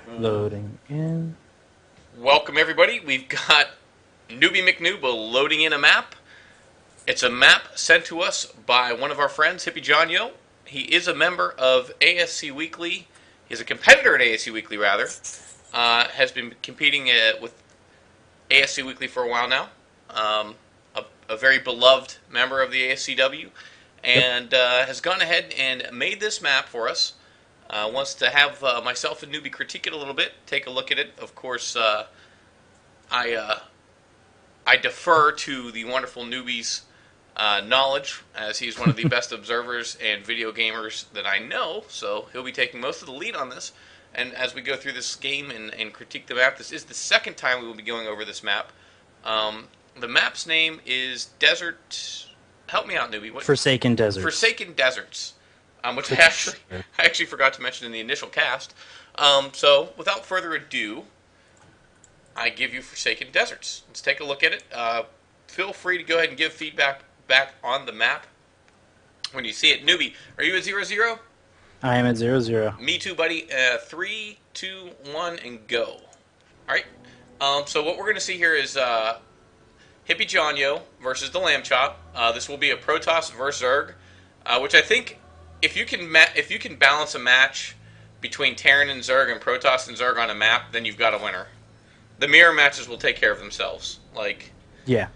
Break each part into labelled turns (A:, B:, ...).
A: Loading in.
B: Welcome, everybody. We've got Newbie McNooba loading in a map. It's a map sent to us by one of our friends, Hippyjon. He is a member of ASC Weekly. He's a competitor at ASC Weekly, rather. Has been competing with ASC Weekly for a while now. A very beloved member of the ASCW.
A: Yep.
B: And has gone ahead and made this map for us. Wants to have myself and Newbie critique it a little bit, take a look at it. Of course, I defer to the wonderful Newbie's knowledge, as he's one of the best observers and video gamers that I know, so he'll be taking most of the lead on this. And as we go through this game and critique the map, this is the second time we will be going over this map. The map's name is Desert... Help me out, Newbie. What?
A: Forsaken Deserts.
B: Forsaken Deserts. Which I actually forgot to mention in the initial cast. So, without further ado, I give you Forsaken Deserts. Let's take a look at it. Feel free to go ahead and give feedback back on the map when you see it. Newbie, are you at 0-0?
A: I am at 0-0.
B: Me too, buddy. 3, 2, 1, and go. Alright. So what we're going to see here is Hippyjon versus the Lamb Chop. This will be a Protoss versus Zerg, which I think... If you can balance a match between Terran and Zerg and Protoss and Zerg on a map, then you've got a winner. The mirror matches will take care of themselves.
A: Yeah.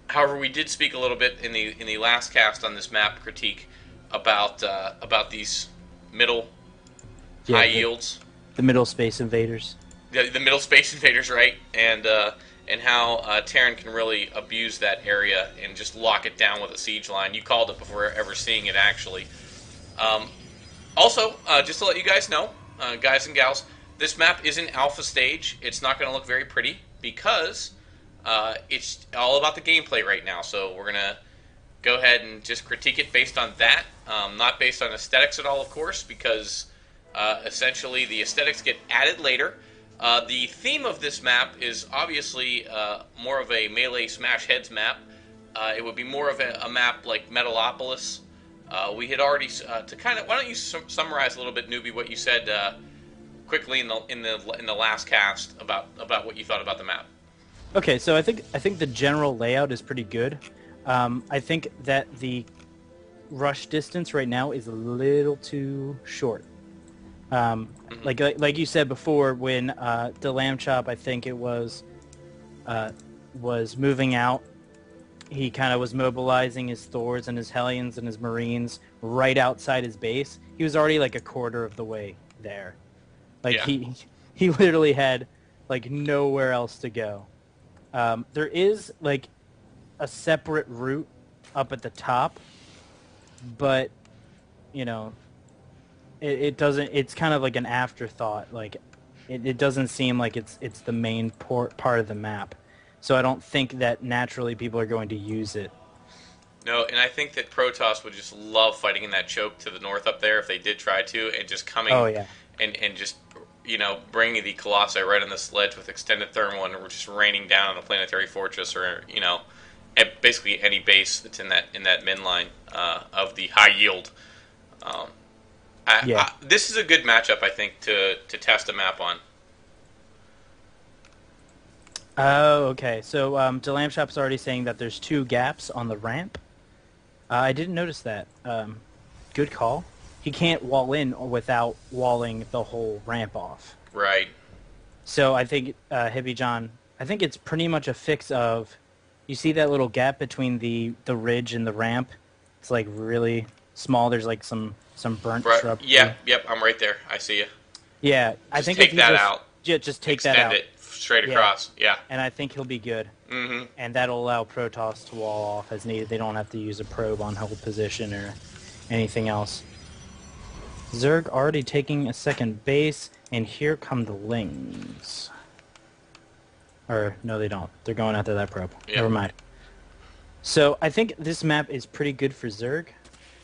B: However, we did speak a little bit in the last cast on this map critique about these middle high yields.
A: The middle space invaders.
B: The middle space invaders, right? And how Terran can really abuse that area and just lock it down with a siege line. You called it before ever seeing it, actually. Also, just to let you guys know, guys and gals, this map is in alpha stage. It's not going to look very pretty because it's all about the gameplay right now. So we're going to go ahead and just critique it based on that, not based on aesthetics at all, of course, because essentially the aesthetics get added later. The theme of this map is obviously more of a melee smash heads map. It would be more of a map like Metalopolis. We had already to kind of. Why don't you summarize a little bit, Newbie, what you said quickly in the last cast about what you thought about the map?
A: Okay, so I think the general layout is pretty good. I think that the rush distance right now is a little too short. Like you said before, when the Lamb Chop, I think it was moving out, he kind of was mobilizing his Thors and his Hellions and his Marines right outside his base. He was already like a quarter of the way there. He literally had like nowhere else to go. There is like a separate route up at the top, but you know. It doesn't. It's kind of like an afterthought. Like, it doesn't seem like it's the main part of the map. So I don't think that naturally people are going to use it.
B: No, and I think that Protoss would just love fighting in that choke to the north up there if they did try to, and just coming and just bringing the Colossi right on the sledge with extended thermal and just raining down on a planetary fortress or at basically any base that's in that min line of the high yield. This is a good matchup, I think, to test a map on.
A: Oh, okay. So Lamb Chop's already saying that there's 2 gaps on the ramp. I didn't notice that. Good call. He can't wall in without walling the whole ramp off.
B: Right.
A: So I think Hippyjon, I think it's pretty much a fix of, you see that little gap between the ridge and the ramp? It's like really small. There's like some burnt shrub.
B: Yeah, yep, I'm right there. I see you.
A: Yeah,
B: I think take that out.
A: Yeah, just take that out.
B: Extend it straight across. Yeah.
A: And I think he'll be good.
B: Mm-hmm.
A: And that'll allow Protoss to wall off as needed. They don't have to use a probe on hold position or anything else. Zerg already taking a second base, and here come the Lings. Or, no, they don't. They're going after that probe. Yep. Never mind. So, I think this map is pretty good for Zerg.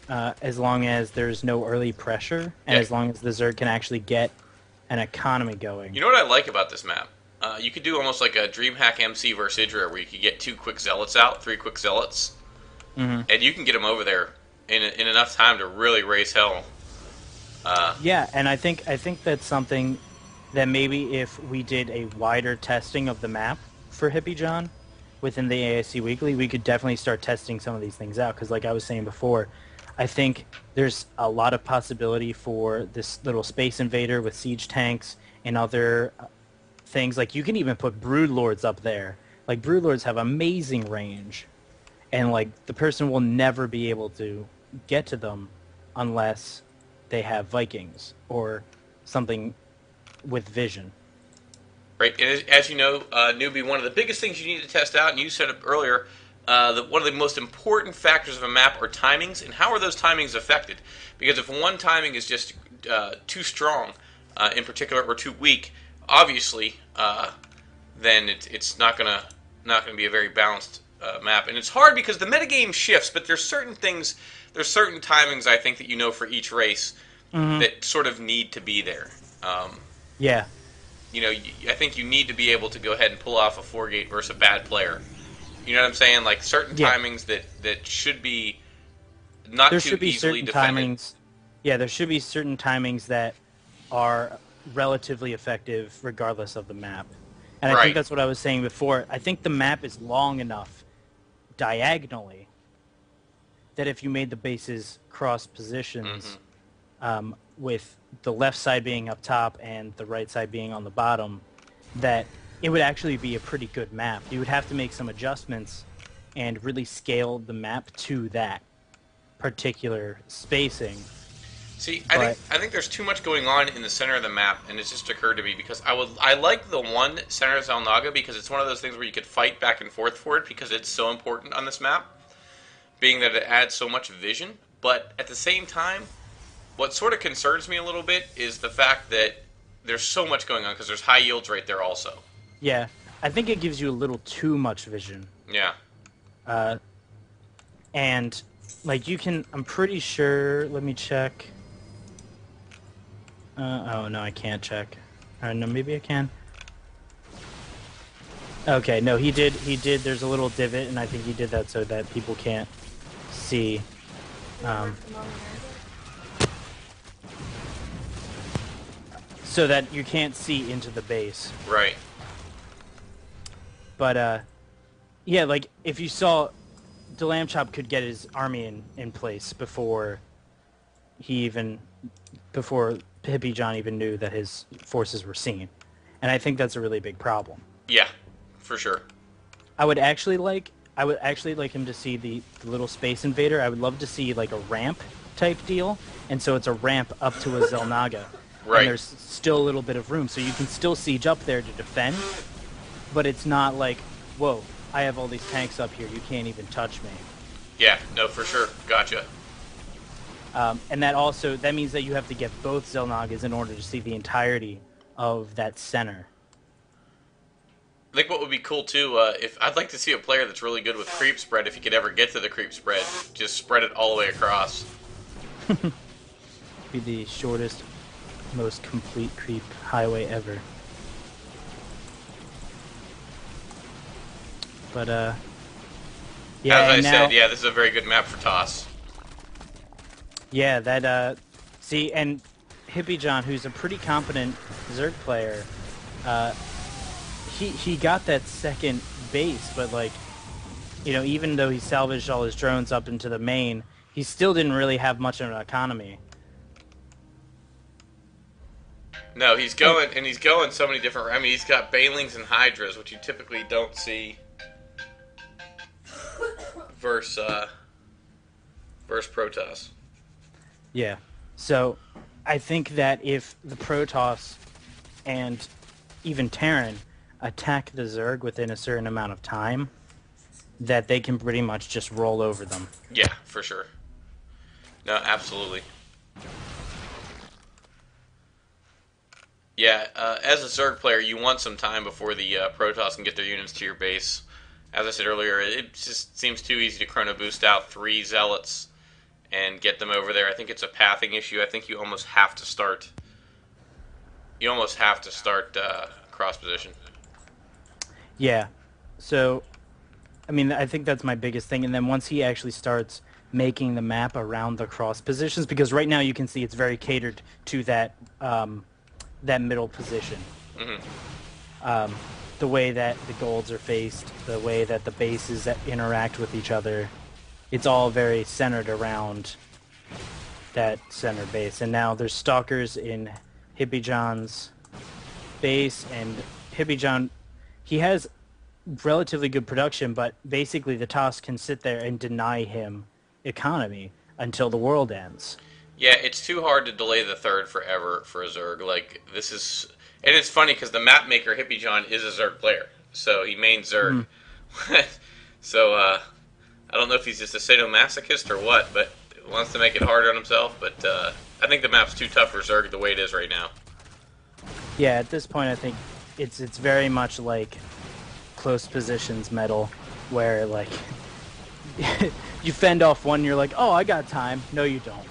A: As long as there's no early pressure, and as long as the Zerg can actually get an economy going.
B: You know what I like about this map? You could do almost like a DreamHack MC versus Idra, where you could get 2 quick zealots out, 3 quick zealots, and you can get them over there in enough time to really raise hell.
A: Yeah, and I think that's something that maybe if we did a wider testing of the map for Hippyjon within the ASC Weekly, we could definitely start testing some of these things out. Because, like I was saying before, I think there's a lot of possibility for this little Space Invader with siege tanks and other things. Like you can even put Brood Lords up there. Like Brood Lords have amazing range, and like the person will never be able to get to them unless they have Vikings or something with vision.
B: Right, and as you know, newbie, one of the biggest things you need to test out, and you said it earlier, that one of the most important factors of a map are timings, and how are those timings affected? Because if one timing is just too strong, in particular, or too weak, obviously, then it's not gonna be a very balanced map, and it's hard because the metagame shifts. But there's certain things, there's certain timings I think that you know for each race that sort of need to be there.
A: Yeah,
B: You know, I think you need to be able to go ahead and pull off a 4-gate versus a bad player. You know what I'm saying? Like certain
A: yeah.
B: timings that should be not
A: There
B: too
A: should be
B: easily
A: certain
B: defended.
A: timings. Yeah, there should be certain timings that are relatively effective regardless of the map. And I think
B: Right.
A: that's what I was saying before. I think the map is long enough diagonally that if you made the bases cross positions, with the left side being up top and the right side being on the bottom, that it would actually be a pretty good map. You would have to make some adjustments and really scale the map to that particular spacing.
B: See,
A: But
B: I think there's too much going on in the center of the map, and it's just occurred to me because I like the one center of Zelnaga because it's one of those things where you could fight back and forth for it because it's so important on this map, being that it adds so much vision. But at the same time, what sort of concerns me a little bit is the fact that there's so much going on because there's high yields right there also.
A: yeah, I think it gives you a little too much vision.
B: Yeah.
A: And like you can, I'm pretty sure, let me check. Oh no, I can't check. No, maybe I can. Okay, no, he did, there's a little divot, and I think he did that so that people can't see. Um, so that you can't see into the base.
B: Right.
A: But, yeah, like, if you saw, Delamchop could get his army in place before before Hippyjon even knew that his forces were seen. And I think that's a really big problem.
B: Yeah, for sure.
A: I would actually like him to see the little Space Invader. I would love to see like a ramp type deal, and so it's a ramp up to a Zelnaga.
B: Right.
A: And there's still a little bit of room, so you can still siege up there to defend, but it's not like, whoa, I have all these tanks up here, you can't even touch me.
B: Yeah, no, for sure. Gotcha.
A: And that means that you have to get both Zelnagas in order to see the entirety of that center.
B: I think what would be cool too, if I'd like to see a player that's really good with creep spread, if he could ever get to the creep spread, just spread it all the way across.
A: Be the shortest, most complete creep highway ever. But yeah,
B: As I
A: and now,
B: said, yeah, this is a very good map for toss.
A: yeah, that see, and Hippyjon, who's a pretty competent Zerg player, he got that second base, but like, you know, even though he salvaged all his drones up into the main, he still didn't really have much of an economy.
B: No, he's going so many different. I mean, he's got Banelings and Hydras, which you typically don't see versus Protoss.
A: Yeah. So I think that if the Protoss and even Terran attack the Zerg within a certain amount of time, that they can pretty much just roll over them.
B: Yeah, for sure. No, absolutely. Yeah, as a Zerg player, you want some time before the Protoss can get their units to your base. As I said earlier, it just seems too easy to chrono boost out 3 Zealots and get them over there. I think it's a pathing issue. I think you almost have to start. You almost have to start cross position.
A: Yeah. So, I mean, I think that's my biggest thing. And then once he actually starts making the map around the cross positions, because right now you can see it's very catered to that middle position. The way that the golds are faced, the way that the bases that interact with each other, it's all very centered around that center base. And now there's stalkers in Hippyjon's base, and Hippyjon, he has relatively good production, but basically the TOS can sit there and deny him economy until the world ends.
B: Yeah, it's too hard to delay the third forever for a Zerg. Like, this is... And it's funny, because the map maker, Hippyjon, is a Zerg player. So he mains Zerg. So, I don't know if he's just a sadomasochist or what, but wants to make it harder on himself. But I think the map's too tough for Zerg the way it is right now.
A: Yeah, at this point, I think it's very much like close positions metal, where, like, you fend off one, you're like, oh, I got time. No, you don't.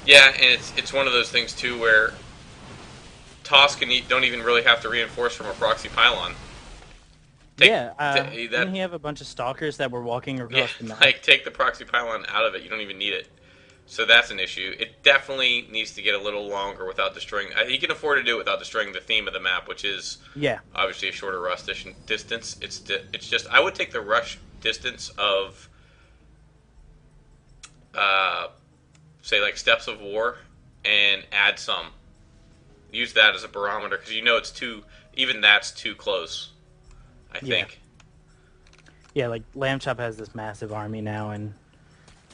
B: Yeah, and it's one of those things, too, where TOS don't even really have to reinforce from a proxy pylon.
A: Didn't he have a bunch of stalkers that were walking across the map?
B: Like, take the proxy pylon out of it. You don't even need it. So that's an issue. It definitely needs to get a little longer without destroying... He can afford to do it without destroying the theme of the map, which is obviously a shorter rush distance. It's just... I would take the rush distance of, say, like, Steps of War and add some. Use that as a barometer, because you know it's too... Even that's too close, I think.
A: Yeah, like, Lambchop has this massive army now, and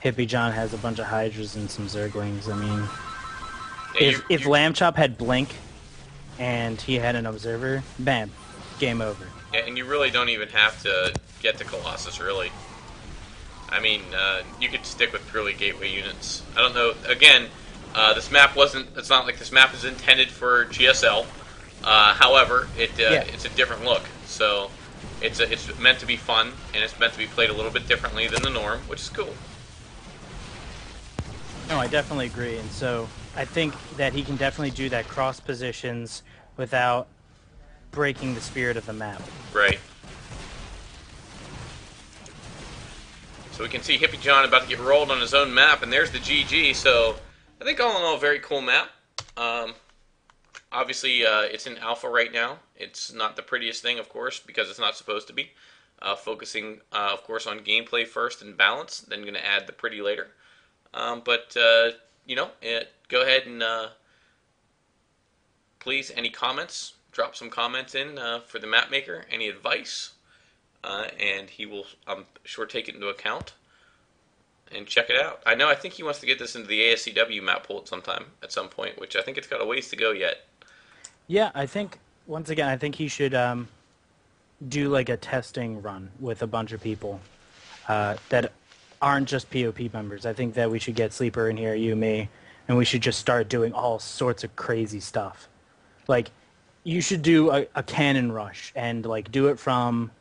A: Hippyjon has a bunch of Hydras and some Zerglings. I mean, if Lambchop had Blink and he had an Observer, bam, game over.
B: Yeah, and you really don't even have to get to Colossus, really. I mean, you could stick with purely gateway units. I don't know. Again, this map wasn't... It's not like this map is intended for GSL. However, it's a different look. So it's meant to be fun, and it's meant to be played a little bit differently than the norm, which is cool.
A: No, I definitely agree. And so I think that he can definitely do that cross positions without breaking the spirit of the map.
B: Right. So we can see Hippyjon about to get rolled on his own map, and there's the GG. So I think all in all, a very cool map. Obviously, it's in alpha right now. It's not the prettiest thing, of course, because it's not supposed to be. Focusing, of course, on gameplay first and balance, then going to add the pretty later. But you know, go ahead and please, any comments, drop some comments in for the map maker, any advice, and he will, I'm sure, take it into account and check it out. I think he wants to get this into the ASCW map pool at some point, which I think it's got a ways to go yet. Yeah,
A: I think, once again, I think he should do like a testing run with a bunch of people that aren't just POP members. I think that we should get Sleeper in here, you, me, and we should just start doing all sorts of crazy stuff. Like, you should do a cannon rush and, like, do it from,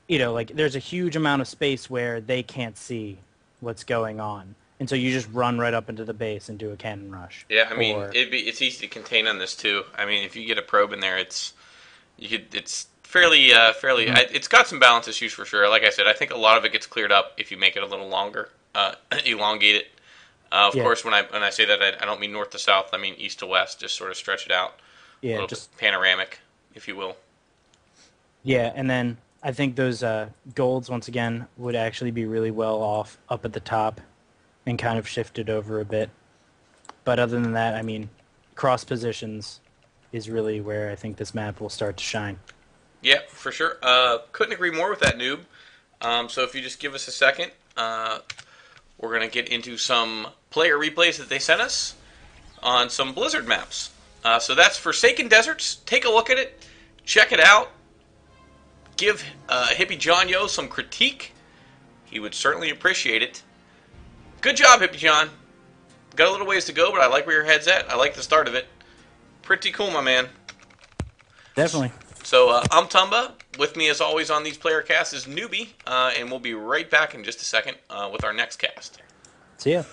A: you know, like, there's a huge amount of space where they can't see what's going on. And so you just run right up into the base and do a cannon rush.
B: Yeah, I mean, it's easy to contain on this, too. I mean, if you get a probe in there, it's fairly, it's got some balance issues for sure. Like I said, I think a lot of it gets cleared up if you make it a little longer, elongate it. Of course, when I say that, I don't mean north to south. I mean east to west. Just sort of stretch it out. Yeah, a little bit panoramic, if you will.
A: Yeah, and then I think those golds, once again, would actually be really well off up at the top and kind of shifted over a bit. But other than that, I mean, cross positions is really where I think this map will start to shine.
B: Yeah, for sure. Couldn't agree more with that, noob. So if you just give us a second, we're going to get into some player replays that they sent us on some Blizzard maps. So that's Forsaken Deserts. Take a look at it. Check it out. Give Hippyjon some critique. He would certainly appreciate it. Good job, Hippyjon. Got a little ways to go, but I like where your head's at. I like the start of it. Pretty cool, my man.
A: Definitely.
B: So I'm Tumba. With me, as always, on these player casts is Newbie, and we'll be right back in just a second with our next cast.
A: See ya.